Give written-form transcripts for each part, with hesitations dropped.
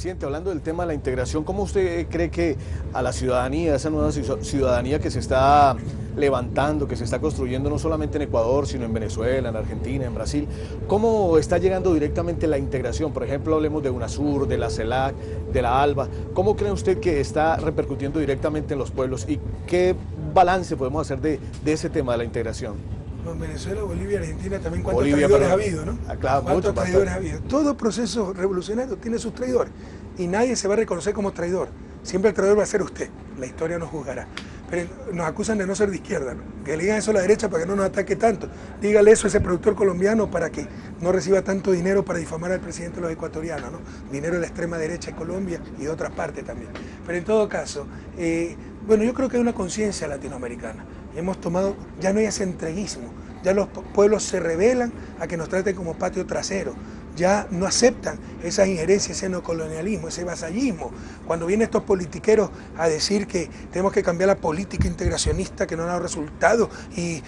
Presidente, hablando del tema de la integración, ¿cómo usted cree que a la ciudadanía, esa nueva ciudadanía que se está levantando, que se está construyendo no solamente en Ecuador, sino en Venezuela, en Argentina, en Brasil, cómo está llegando directamente la integración? Por ejemplo, hablemos de UNASUR, de la CELAC, de la ALBA. ¿Cómo cree usted que está repercutiendo directamente en los pueblos y qué balance podemos hacer de ese tema de la integración? En Venezuela, Bolivia, Argentina también cuántos traidores ha habido, ¿no? Claro, ¿Cuántos traidores ha habido? Todo proceso revolucionario tiene sus traidores y nadie se va a reconocer como traidor. Siempre el traidor va a ser usted, la historia nos juzgará. Pero nos acusan de no ser de izquierda, ¿no? Que le digan eso a la derecha para que no nos ataque tanto. Dígale eso a ese productor colombiano para que no reciba tanto dinero para difamar al presidente de los ecuatorianos, ¿no? Dinero de la extrema derecha de Colombia y de otras partes también. Pero en todo caso, bueno, yo creo que hay una conciencia latinoamericana. Hemos tomado, ya no hay ese entreguismo, ya los pueblos se rebelan a que nos traten como patio trasero, ya no aceptan esas injerencias, ese neocolonialismo, ese vasallismo. Cuando vienen estos politiqueros a decir que tenemos que cambiar la política integracionista que no ha dado resultados y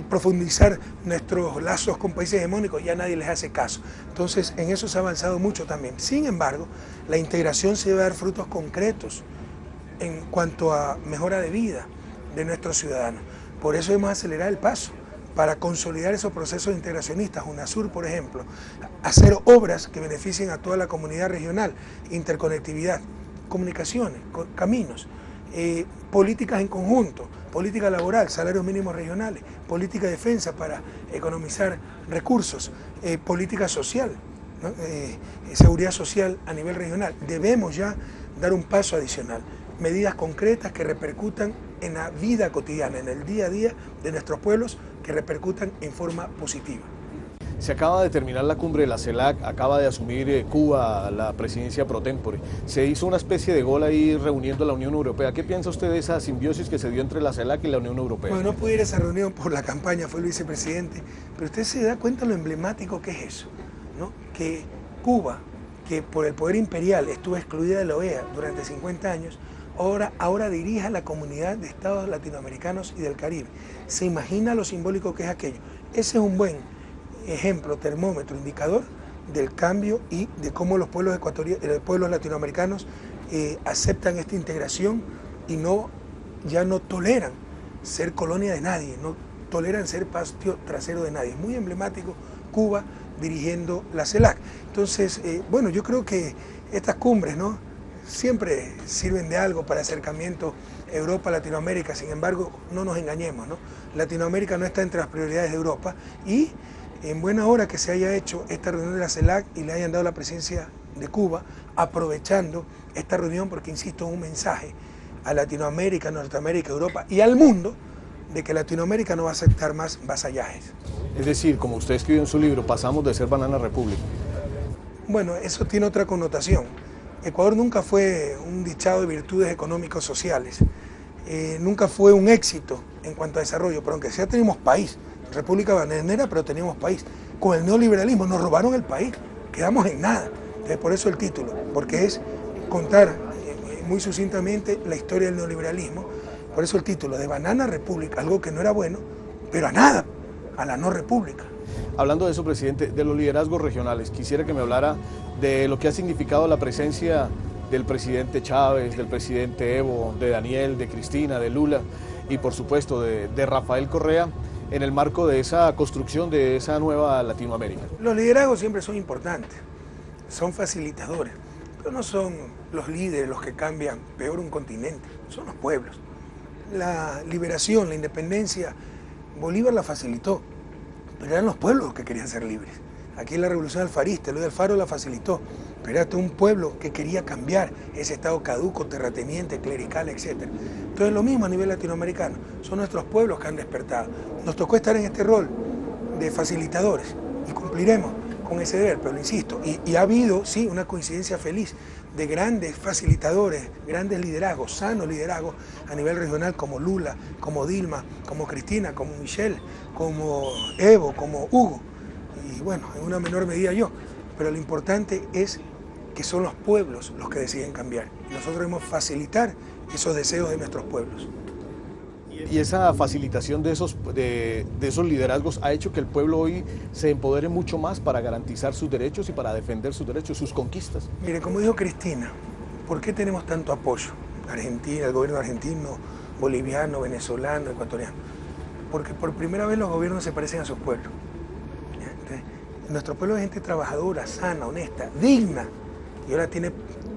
profundizar nuestros lazos con países hegemónicos, ya nadie les hace caso. Entonces, en eso se ha avanzado mucho también. Sin embargo, la integración se debe dar frutos concretos en cuanto a mejora de vida de nuestros ciudadanos. Por eso hemos acelerado el paso para consolidar esos procesos integracionistas, UNASUR por ejemplo, hacer obras que beneficien a toda la comunidad regional, interconectividad, comunicaciones, caminos, políticas en conjunto, política laboral, salarios mínimos regionales, política de defensa para economizar recursos, política social, ¿no? Seguridad social a nivel regional. Debemos ya dar un paso adicional, medidas concretas que repercutan en la vida cotidiana, en el día a día de nuestros pueblos, que repercutan en forma positiva. Se acaba de terminar la cumbre de la CELAC, acaba de asumir Cuba la presidencia pro tempore. Se hizo una especie de gol ahí reuniendo a la Unión Europea. ¿Qué piensa usted de esa simbiosis que se dio entre la CELAC y la Unión Europea? Bueno, no pude ir a esa reunión por la campaña, fue el vicepresidente, pero usted se da cuenta lo emblemático que es eso, ¿no? Que Cuba, que por el poder imperial estuvo excluida de la OEA durante 50 años, ahora dirige a la comunidad de estados latinoamericanos y del Caribe. ¿Se imagina lo simbólico que es aquello? Ese es un buen ejemplo, termómetro, indicador del cambio y de cómo los pueblos latinoamericanos aceptan esta integración y ya no toleran ser colonia de nadie, no toleran ser patio trasero de nadie. Es muy emblemático Cuba dirigiendo la CELAC. Entonces, bueno, yo creo que estas cumbres, ¿no?, siempre sirven de algo para acercamiento Europa-Latinoamérica. Sin embargo, no nos engañemos, ¿no? Latinoamérica no está entre las prioridades de Europa y en buena hora que se haya hecho esta reunión de la CELAC y le hayan dado la presencia de Cuba, aprovechando esta reunión porque, insisto, es un mensaje a Latinoamérica, Norteamérica, Europa y al mundo de que Latinoamérica no va a aceptar más vasallajes. Es decir, como usted escribió en su libro, pasamos de ser banana república. Bueno, eso tiene otra connotación. Ecuador nunca fue un dichado de virtudes económicos sociales, nunca fue un éxito en cuanto a desarrollo, pero aunque sea tenemos país, república bananera, pero teníamos país. Con el neoliberalismo nos robaron el país, quedamos en nada. Entonces, por eso el título, porque es contar muy sucintamente la historia del neoliberalismo, por eso el título, de Banana República, algo que no era bueno, pero a nada, a la no república. Hablando de eso, presidente, de los liderazgos regionales, quisiera que me hablara de lo que ha significado la presencia del presidente Chávez, del presidente Evo, de Daniel, de Cristina, de Lula y por supuesto de Rafael Correa en el marco de esa construcción de esa nueva Latinoamérica. Los liderazgos siempre son importantes, son facilitadores, pero no son los líderes los que cambian peor un continente, son los pueblos. La liberación, la independencia, Bolívar la facilitó, pero eran los pueblos los que querían ser libres. Aquí en la Revolución Alfarista, Eloy Alfaro la facilitó, pero era todo un pueblo que quería cambiar ese estado caduco, terrateniente, clerical, etc. Entonces lo mismo a nivel latinoamericano, son nuestros pueblos que han despertado. Nos tocó estar en este rol de facilitadores y cumpliremos con ese deber, pero insisto, y ha habido, sí, una coincidencia feliz de grandes facilitadores, grandes liderazgos, sanos liderazgos a nivel regional como Lula, como Dilma, como Cristina, como Michelle, como Evo, como Hugo, y bueno, en una menor medida yo, pero lo importante es que son los pueblos los que deciden cambiar. Nosotros debemos facilitar esos deseos de nuestros pueblos. Y esa facilitación de esos liderazgos ha hecho que el pueblo hoy se empodere mucho más para garantizar sus derechos y para defender sus derechos, sus conquistas. Mire, como dijo Cristina, ¿por qué tenemos tanto apoyo? Argentina, el gobierno argentino, boliviano, venezolano, ecuatoriano. Porque por primera vez los gobiernos se parecen a sus pueblos. Entonces, nuestro pueblo es gente trabajadora, sana, honesta, digna. Y ahora tiene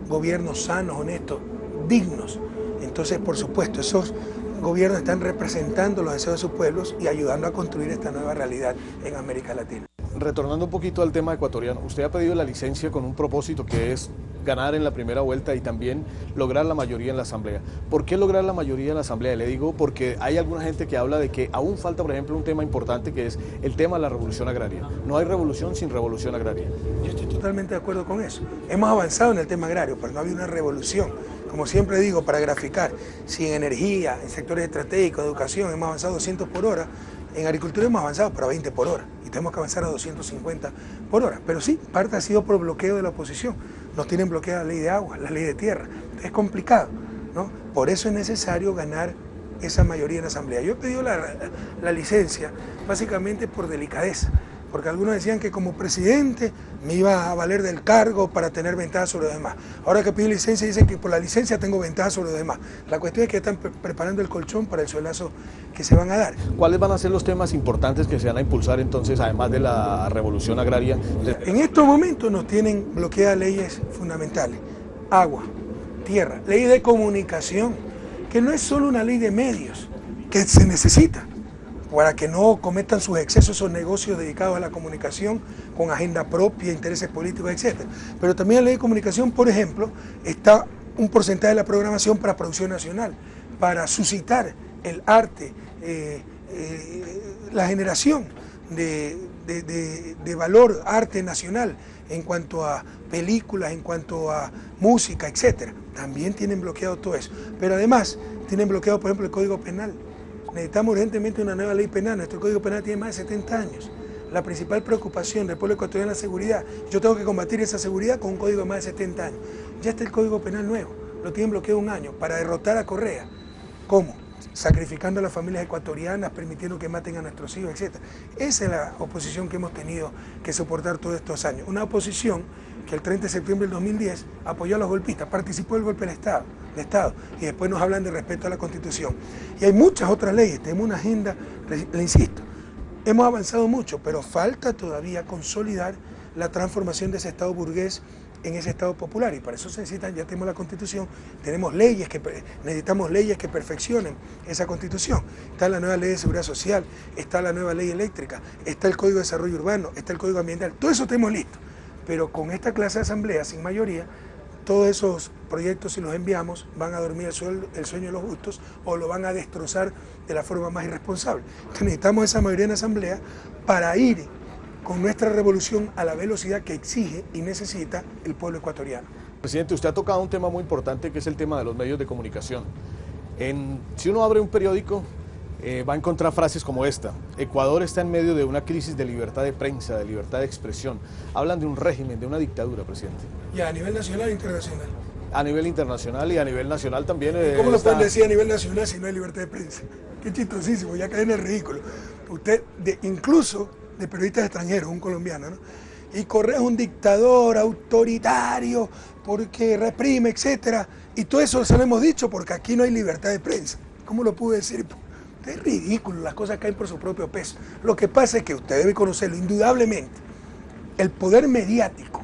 gobiernos sanos, honestos, dignos. Entonces, por supuesto, esos gobiernos están representando los deseos de sus pueblos y ayudando a construir esta nueva realidad en América Latina. Retornando un poquito al tema ecuatoriano, usted ha pedido la licencia con un propósito que es ganar en la primera vuelta y también lograr la mayoría en la Asamblea. ¿Por qué lograr la mayoría en la Asamblea? Le digo porque hay alguna gente que habla de que aún falta, por ejemplo, un tema importante que es el tema de la revolución agraria. No hay revolución sin revolución agraria. Yo estoy totalmente de acuerdo con eso. Hemos avanzado en el tema agrario, pero no había una revolución. Como siempre digo, para graficar, si en energía, en sectores estratégicos, educación, hemos avanzado 200 por hora, en agricultura hemos avanzado para 20 por hora y tenemos que avanzar a 250 por hora. Pero sí, parte ha sido por bloqueo de la oposición. Nos tienen bloqueada la ley de agua, la ley de tierra. Es complicado, ¿no? Por eso es necesario ganar esa mayoría en la Asamblea. Yo he pedido la licencia básicamente por delicadeza, porque algunos decían que como presidente me iba a valer del cargo para tener ventaja sobre los demás. Ahora que pido licencia dicen que por la licencia tengo ventaja sobre los demás. La cuestión es que están preparando el colchón para el suelazo que se van a dar. ¿Cuáles van a ser los temas importantes que se van a impulsar entonces, además de la revolución agraria? En estos momentos nos tienen bloqueadas leyes fundamentales. Agua, tierra, ley de comunicación, que no es solo una ley de medios, que se necesita para que no cometan sus excesos esos negocios dedicados a la comunicación con agenda propia, intereses políticos, etc. Pero también en la ley de comunicación, por ejemplo, está un porcentaje de la programación para producción nacional, para suscitar el arte, la generación de valor arte nacional en cuanto a películas, en cuanto a música, etc. También tienen bloqueado todo eso. Pero además tienen bloqueado, por ejemplo, el Código Penal. Necesitamos urgentemente una nueva ley penal. Nuestro Código Penal tiene más de 70 años. La principal preocupación del pueblo ecuatoriano es la seguridad. Yo tengo que combatir esa seguridad con un código de más de 70 años. Ya está el Código Penal nuevo. Lo tienen bloqueado un año para derrotar a Correa. ¿Cómo? Sacrificando a las familias ecuatorianas, permitiendo que maten a nuestros hijos, etc. Esa es la oposición que hemos tenido que soportar todos estos años. Una oposición que el 30 de septiembre del 2010 apoyó a los golpistas, participó del golpe del Estado, y después nos hablan de respeto a la Constitución. Y hay muchas otras leyes, tenemos una agenda, le insisto, hemos avanzado mucho, pero falta todavía consolidar la transformación de ese Estado burgués en ese Estado popular, y para eso se necesitan, ya tenemos la Constitución, tenemos leyes necesitamos leyes que perfeccionen esa Constitución. Está la nueva Ley de Seguridad Social, está la nueva Ley Eléctrica, está el Código de Desarrollo Urbano, está el Código Ambiental, todo eso tenemos listo. Pero con esta clase de asamblea sin mayoría, todos esos proyectos, si los enviamos, van a dormir el sueño de los justos o lo van a destrozar de la forma más irresponsable. Entonces necesitamos esa mayoría en la asamblea para ir con nuestra revolución a la velocidad que exige y necesita el pueblo ecuatoriano. Presidente, usted ha tocado un tema muy importante que es el tema de los medios de comunicación. Si uno abre un periódico, va a encontrar frases como esta: Ecuador está en medio de una crisis de libertad de prensa, de libertad de expresión. Hablan de un régimen, de una dictadura, presidente. ¿Y a nivel nacional e internacional? A nivel internacional y a nivel nacional también. ¿Cómo lo pueden decir a nivel nacional si no hay libertad de prensa? Qué chistosísimo, ya cae en el ridículo. Usted, incluso de periodistas extranjeros, un colombiano, ¿no? Y Correa es un dictador autoritario porque reprime, etc. Y todo eso se lo hemos dicho porque aquí no hay libertad de prensa. ¿Cómo lo pude decir? Es ridículo, las cosas caen por su propio peso. Lo que pasa es que usted debe conocerlo, indudablemente, el poder mediático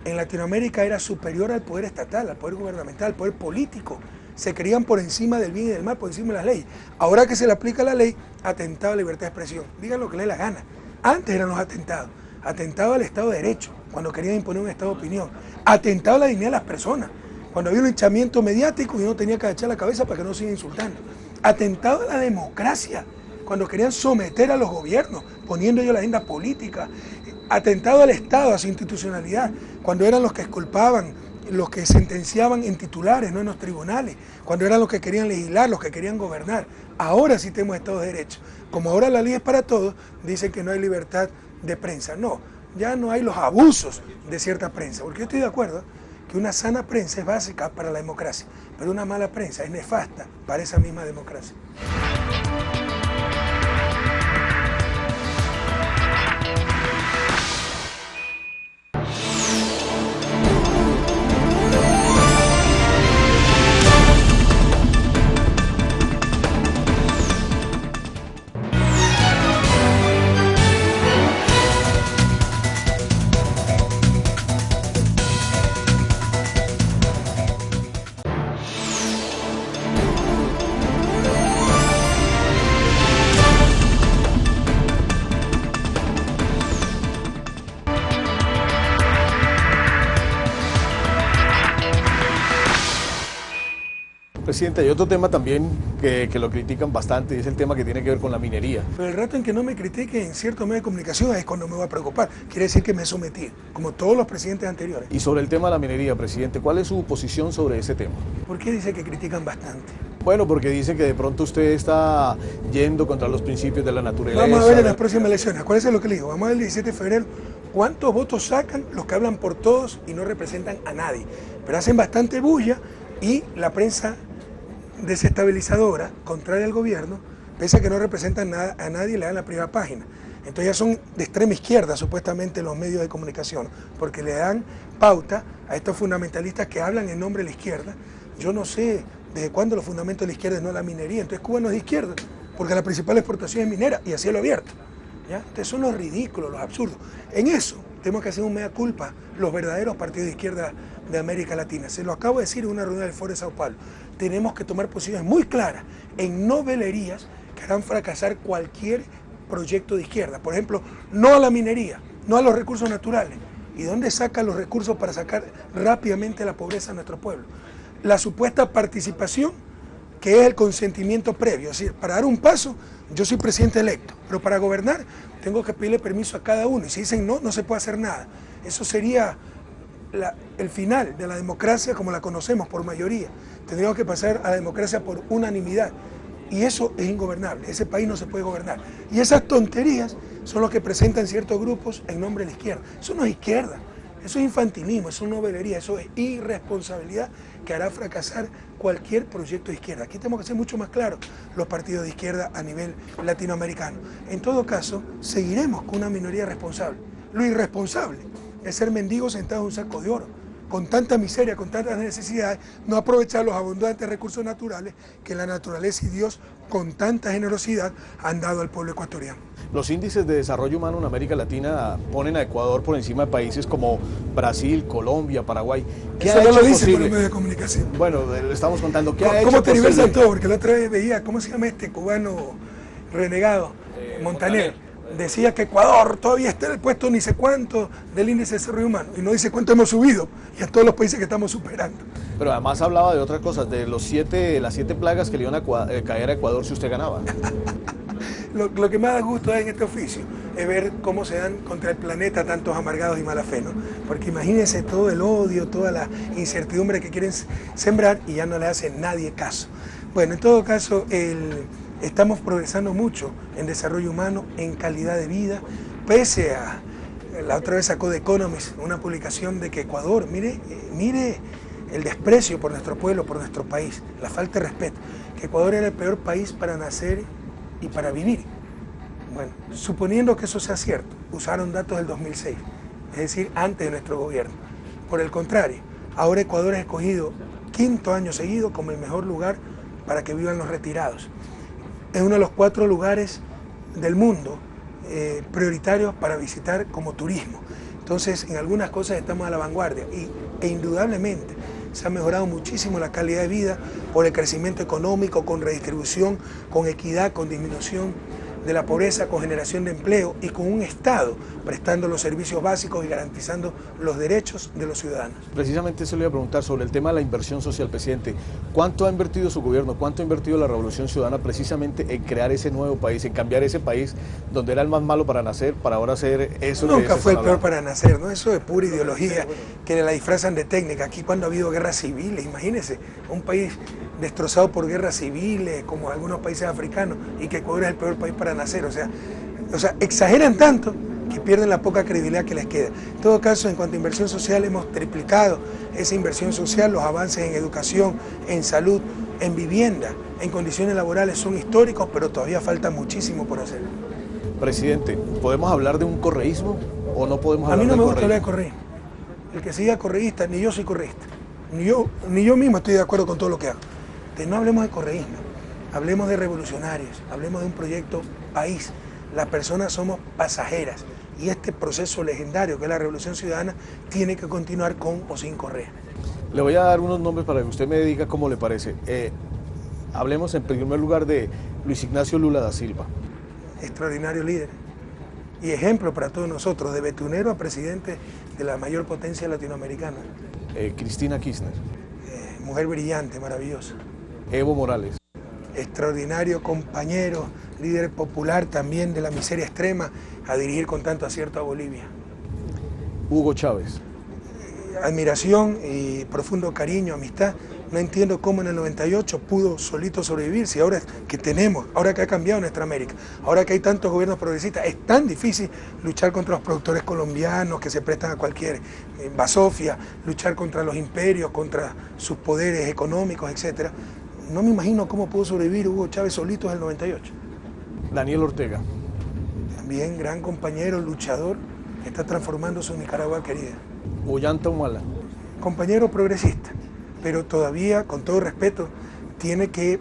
en Latinoamérica era superior al poder estatal, al poder gubernamental, al poder político. Se creían por encima del bien y del mal, por encima de las leyes. Ahora que se le aplica la ley, atentado a la libertad de expresión. Digan lo que le dé la gana. Antes eran los atentados. Atentado al Estado de Derecho, cuando querían imponer un Estado de opinión. Atentado a la dignidad de las personas, cuando había un linchamiento mediático y uno tenía que agachar la cabeza para que no sigan insultando. Atentado a la democracia, cuando querían someter a los gobiernos, poniendo ellos la agenda política. Atentado al Estado, a su institucionalidad, cuando eran los que exculpaban, los que sentenciaban en titulares, no en los tribunales, cuando eran los que querían legislar, los que querían gobernar. Ahora sí tenemos Estado de Derecho. Como ahora la ley es para todos, dicen que no hay libertad de prensa. No, ya no hay los abusos de cierta prensa, porque yo estoy de acuerdo que una sana prensa es básica para la democracia, pero una mala prensa es nefasta para esa misma democracia. Presidente, hay otro tema también que lo critican bastante y es el tema que tiene que ver con la minería. Pero el rato en que no me critiquen en cierto medio de comunicación es cuando me voy a preocupar. Quiere decir que me sometí, como todos los presidentes anteriores. Y sobre el tema de la minería, presidente, ¿cuál es su posición sobre ese tema? ¿Por qué dice que critican bastante? Bueno, porque dicen que de pronto usted está yendo contra los principios de la naturaleza. Vamos a ver en las próximas elecciones. Acuérdense lo que le digo. Vamos a ver el 17 de febrero cuántos votos sacan los que hablan por todos y no representan a nadie. Pero hacen bastante bulla y la prensa desestabilizadora, contraria al gobierno, pese a que no representan a nadie, le dan la primera página. Entonces ya son de extrema izquierda supuestamente los medios de comunicación, porque le dan pauta a estos fundamentalistas que hablan en nombre de la izquierda. Yo no sé desde cuándo los fundamentos de la izquierda no la minería, entonces Cuba no es de izquierda, porque la principal exportación es minera y a cielo abierto. ¿Ya? Entonces son los ridículos, los absurdos. En eso tenemos que hacer un mea culpa los verdaderos partidos de izquierda de América Latina. Se lo acabo de decir en una reunión del Foro de Sao Paulo. Tenemos que tomar posiciones muy claras en novelerías que harán fracasar cualquier proyecto de izquierda. Por ejemplo, no a la minería, no a los recursos naturales. ¿Y dónde sacan los recursos para sacar rápidamente la pobreza a nuestro pueblo? La supuesta participación, que es el consentimiento previo. Es decir, para dar un paso, yo soy presidente electo, pero para gobernar tengo que pedirle permiso a cada uno. Y si dicen no, no se puede hacer nada. Eso sería el final de la democracia como la conocemos por mayoría. Tendríamos que pasar a la democracia por unanimidad. Y eso es ingobernable, ese país no se puede gobernar. Y esas tonterías son los que presentan ciertos grupos en nombre de la izquierda. Eso no es izquierda, eso es infantilismo, eso es novelería, eso es irresponsabilidad que hará fracasar cualquier proyecto de izquierda. Aquí tenemos que ser mucho más claros los partidos de izquierda a nivel latinoamericano. En todo caso, seguiremos con una minoría responsable. Lo irresponsable es ser mendigos sentados en un saco de oro, con tanta miseria, con tantas necesidades, no aprovechar los abundantes recursos naturales que la naturaleza y Dios con tanta generosidad han dado al pueblo ecuatoriano. Los índices de desarrollo humano en América Latina ponen a Ecuador por encima de países como Brasil, Colombia, Paraguay. ¿Qué Eso ha no hecho lo dice por posible? los medios de comunicación. Bueno, le estamos contando. ¿Qué ha ¿Cómo hecho te diversan posible? todo? Porque la otra vez veía, ¿cómo se llama este cubano renegado? Montaner. Decía que Ecuador todavía está en el puesto ni sé cuánto del índice de desarrollo humano y no dice cuánto hemos subido y a todos los países que estamos superando. Pero además hablaba de otras cosas, de las 7 plagas que le iban a caer a Ecuador si usted ganaba. Lo que más da gusto en este oficio es ver cómo se dan contra el planeta tantos amargados y mala fe, ¿no? Porque imagínense todo el odio, toda la incertidumbre que quieren sembrar y ya no le hace nadie caso. Bueno, en todo caso, estamos progresando mucho en desarrollo humano, en calidad de vida, pese a, la otra vez sacó The Economist una publicación de que Ecuador, mire el desprecio por nuestro pueblo, por nuestro país, la falta de respeto, que Ecuador era el peor país para nacer y para vivir. Bueno, suponiendo que eso sea cierto, usaron datos del 2006, es decir, antes de nuestro gobierno. Por el contrario, ahora Ecuador es escogido 5º año seguido como el mejor lugar para que vivan los retirados. Es uno de los 4 lugares del mundo prioritarios para visitar como turismo. Entonces, en algunas cosas estamos a la vanguardia e indudablemente se ha mejorado muchísimo la calidad de vida por el crecimiento económico, con redistribución, con equidad, con disminución de la pobreza, con generación de empleo y con un Estado prestando los servicios básicos y garantizando los derechos de los ciudadanos. Precisamente se le iba a preguntar sobre el tema de la inversión social, presidente. ¿Cuánto ha invertido su gobierno, cuánto ha invertido la Revolución Ciudadana precisamente en crear ese nuevo país, en cambiar ese país donde era el más malo para nacer, para ahora ser eso? Nunca fue el peor para nacer, ¿no? Eso es pura ideología que la disfrazan de técnica. Aquí cuando ha habido guerras civiles, imagínense, un país destrozado por guerras civiles, como algunos países africanos, y que Ecuador es el peor país para nacer. O sea, exageran tanto que pierden la poca credibilidad que les queda. En todo caso, en cuanto a inversión social, hemos triplicado esa inversión social, los avances en educación, en salud, en vivienda, en condiciones laborales son históricos, pero todavía falta muchísimo por hacer. Presidente, ¿podemos hablar de un correísmo o no podemos hablar de correísmo? A mí no me gusta hablar de correísmo. El que siga correísta, ni yo soy correísta, ni yo mismo estoy de acuerdo con todo lo que hago. Entonces, no hablemos de correísmo, hablemos de revolucionarios, hablemos de un proyecto país. Las personas somos pasajeras y este proceso legendario que es la Revolución Ciudadana tiene que continuar con o sin Correa. Le voy a dar unos nombres para que usted me diga cómo le parece. Hablemos en primer lugar de Luis Ignacio Lula da Silva. Extraordinario líder y ejemplo para todos nosotros, de betunero a presidente de la mayor potencia latinoamericana. Cristina Kirchner. Mujer brillante, maravillosa. Evo Morales. Extraordinario compañero, líder popular también de la miseria extrema, a dirigir con tanto acierto a Bolivia. Hugo Chávez. Admiración y profundo cariño, amistad. No entiendo cómo en el 98 pudo solito sobrevivir, si ahora que tenemos, ahora que ha cambiado nuestra América, ahora que hay tantos gobiernos progresistas, es tan difícil luchar contra los productores colombianos que se prestan a cualquier basofia, luchar contra los imperios, contra sus poderes económicos, etc. No me imagino cómo pudo sobrevivir Hugo Chávez solito en el 98. Daniel Ortega. También gran compañero, luchador, que está transformando su Nicaragua querida. Ollanta Humala. Compañero progresista, pero todavía, con todo respeto, tiene que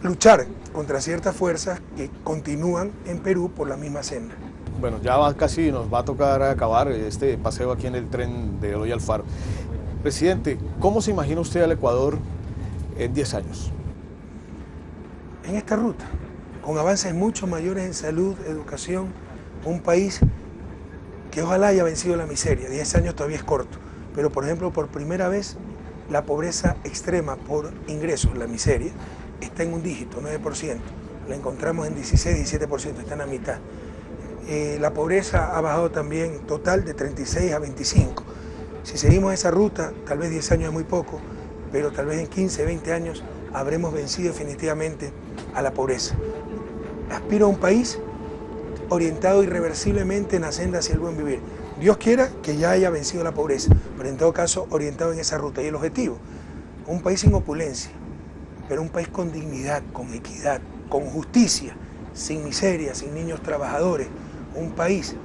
luchar contra ciertas fuerzas que continúan en Perú por la misma senda. Bueno, ya casi nos va a tocar acabar este paseo aquí en el tren de Eloy Alfaro. Presidente, ¿cómo se imagina usted al Ecuador en 10 años? En esta ruta, con avances mucho mayores en salud, educación, un país que ojalá haya vencido la miseria. 10 años todavía es corto, pero por ejemplo, por primera vez, la pobreza extrema por ingresos, la miseria, está en un dígito, 9%. La encontramos en 16, 17%, está en la mitad. La pobreza ha bajado también total de 36 a 25. Si seguimos esa ruta, tal vez 10 años es muy poco, pero tal vez en 15, 20 años habremos vencido definitivamente a la pobreza. Aspiro a un país orientado irreversiblemente en la senda hacia el buen vivir. Dios quiera que ya haya vencido la pobreza, pero en todo caso orientado en esa ruta. Y el objetivo, un país sin opulencia, pero un país con dignidad, con equidad, con justicia, sin miseria, sin niños trabajadores, un país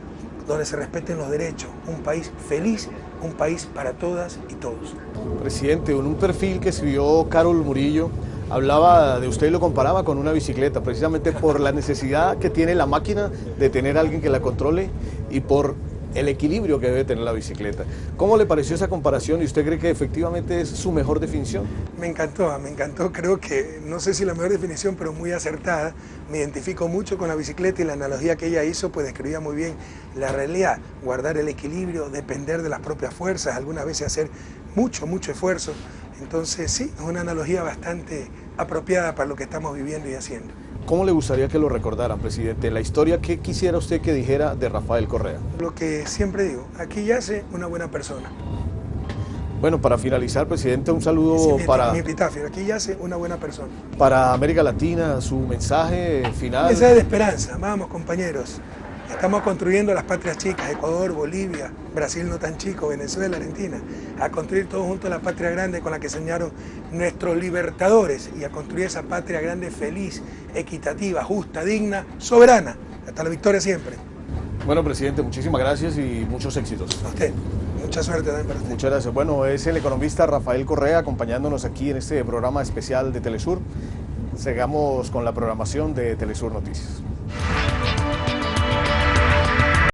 donde se respeten los derechos, un país feliz, un país para todas y todos. Presidente, en un perfil que escribió Carol Murillo, hablaba de usted y lo comparaba con una bicicleta, precisamente por la necesidad que tiene la máquina de tener a alguien que la controle y por el equilibrio que debe tener la bicicleta. ¿Cómo le pareció esa comparación y usted cree que efectivamente es su mejor definición? Me encantó, creo que, no sé si la mejor definición, pero muy acertada. Me identifico mucho con la bicicleta y la analogía que ella hizo, pues describía muy bien la realidad, guardar el equilibrio, depender de las propias fuerzas, algunas veces hacer mucho esfuerzo. Entonces sí, es una analogía bastante apropiada para lo que estamos viviendo y haciendo. ¿Cómo le gustaría que lo recordaran, presidente? La historia, ¿qué quisiera usted que dijera de Rafael Correa? Lo que siempre digo, aquí yace una buena persona. Bueno, para finalizar, presidente, un saludo para... Mi epitafio, aquí yace una buena persona. Para América Latina, su mensaje final. Mensaje de esperanza, vamos compañeros. Estamos construyendo las patrias chicas, Ecuador, Bolivia, Brasil no tan chico, Venezuela, Argentina, a construir todos juntos la patria grande con la que soñaron nuestros libertadores y a construir esa patria grande feliz, equitativa, justa, digna, soberana. Hasta la victoria siempre. Bueno, presidente, muchísimas gracias y muchos éxitos. A usted, mucha suerte también para usted. Muchas gracias. Bueno, es el economista Rafael Correa acompañándonos aquí en este programa especial de Telesur. Sigamos con la programación de Telesur Noticias.